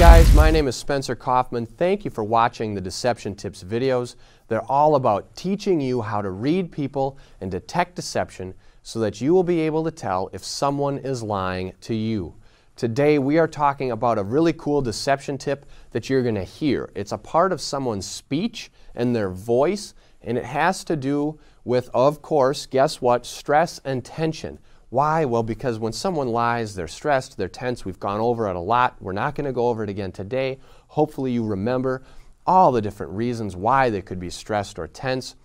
guys, my name is Spencer Coffman. Thank you for watching the Deception Tips videos. They're all about teaching you how to read people and detect deception so that you will be able to tell if someone is lying to you. Today we are talking about a really cool deception tip that you're going to hear. It's a part of someone's speech and their voice, and it has to do with, of course, guess what? Stress and tension. Why? Well, because when someone lies, they're stressed, they're tense. We've gone over it a lot. We're not going to go over it again today. Hopefully you remember all the different reasons why they could be stressed or tense.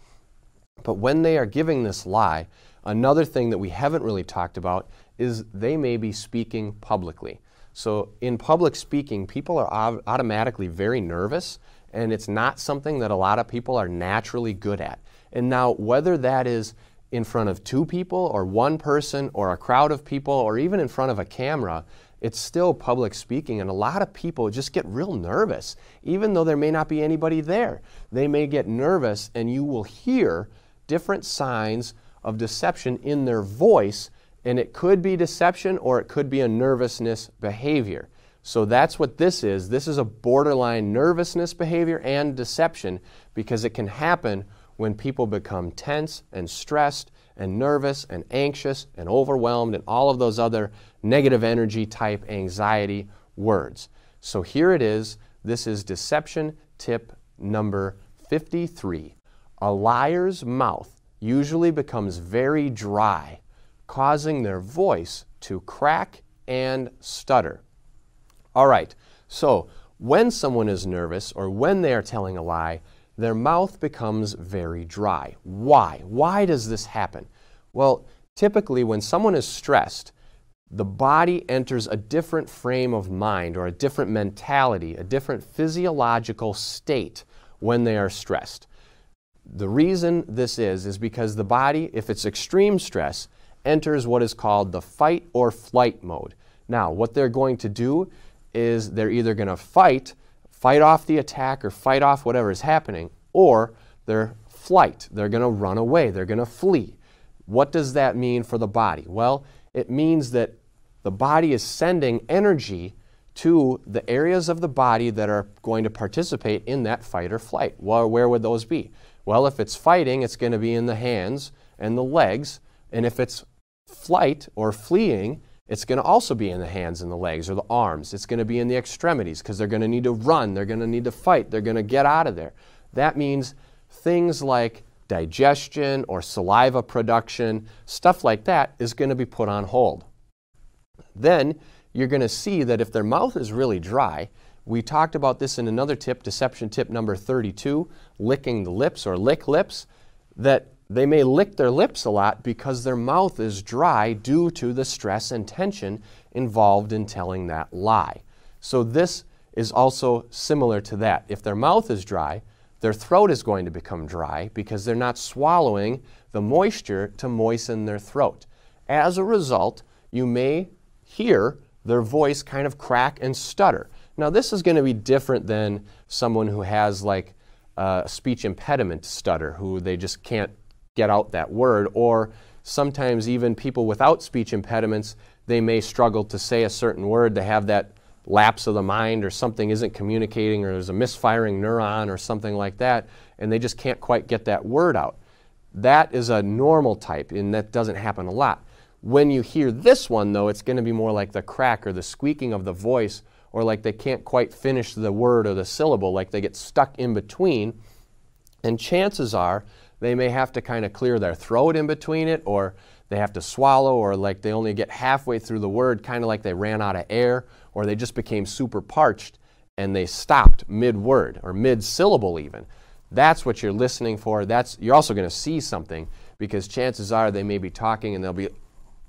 But when they are giving this lie, another thing that we haven't really talked about is they may be speaking publicly. So in public speaking, people are automatically very nervous, and it's not something that a lot of people are naturally good at. And now, whether that is in front of two people or one person or a crowd of people or even in front of a camera, it's still public speaking, and a lot of people just get real nervous. Even though there may not be anybody there, they may get nervous, and you will hear different signs of deception in their voice, and it could be deception or it could be a nervousness behavior. So that's what this is. This is a borderline nervousness behavior and deception, because it can happen when people become tense and stressed and nervous and anxious and overwhelmed and all of those other negative energy type anxiety words. So here it is. This is deception tip number 53. A liar's mouth usually becomes very dry, causing their voice to crack and stutter. All right, so when someone is nervous or when they are telling a lie, their mouth becomes very dry. Why? Why does this happen? Well, typically when someone is stressed, the body enters a different frame of mind or a different mentality, a different physiological state when they are stressed. The reason this is because the body, if it's extreme stress, enters what is called the fight or flight mode. Now, what they're going to do is they're either going to fight off the attack or fight off whatever is happening, or they're flight. They're going to run away. They're going to flee. What does that mean for the body? Well, it means that the body is sending energy to the areas of the body that are going to participate in that fight or flight. Well, where would those be? Well, if it's fighting, it's going to be in the hands and the legs, and if it's flight or fleeing, it's going to also be in the hands and the legs or the arms. It's going to be in the extremities because they're going to need to run. They're going to need to fight. They're going to get out of there. That means things like digestion or saliva production, stuff like that is going to be put on hold. Then you're going to see that if their mouth is really dry, we talked about this in another tip, deception tip number 32, licking the lips or lick lips, that they may lick their lips a lot because their mouth is dry due to the stress and tension involved in telling that lie. So this is also similar to that. If their mouth is dry, their throat is going to become dry because they're not swallowing the moisture to moisten their throat. As a result, you may hear their voice kind of crack and stutter. Now this is going to be different than someone who has like a speech impediment stutter, who they just can't get out that word, or sometimes even people without speech impediments, they may struggle to say a certain word. They have that lapse of the mind, or something isn't communicating, or there's a misfiring neuron or something like that, and they just can't quite get that word out. That is a normal type, and that doesn't happen a lot. When you hear this one, though, it's going to be more like the crack or the squeaking of the voice, or like they can't quite finish the word or the syllable, like they get stuck in between, and chances are they may have to kind of clear their throat in between it, or they have to swallow, or like they only get halfway through the word, kind of like they ran out of air, or they just became super parched and they stopped mid-word or mid-syllable even. That's what you're listening for. You're also going to see something, because chances are they may be talking and they'll be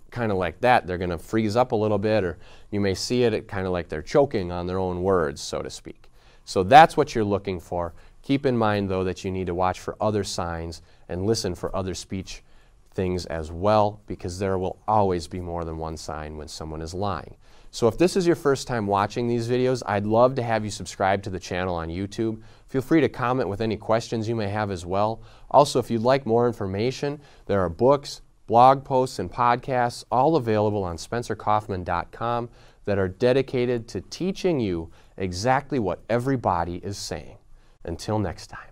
kind of like that. They're going to freeze up a little bit, or you may see it kind of like they're choking on their own words, so to speak. So that's what you're looking for. Keep in mind, though, that you need to watch for other signs and listen for other speech things as well, because there will always be more than one sign when someone is lying. So if this is your first time watching these videos, I'd love to have you subscribe to the channel on YouTube. Feel free to comment with any questions you may have as well. Also, if you'd like more information, there are books, blog posts and podcasts, all available on spencercoffman.com, that are dedicated to teaching you exactly what everybody is saying. Until next time.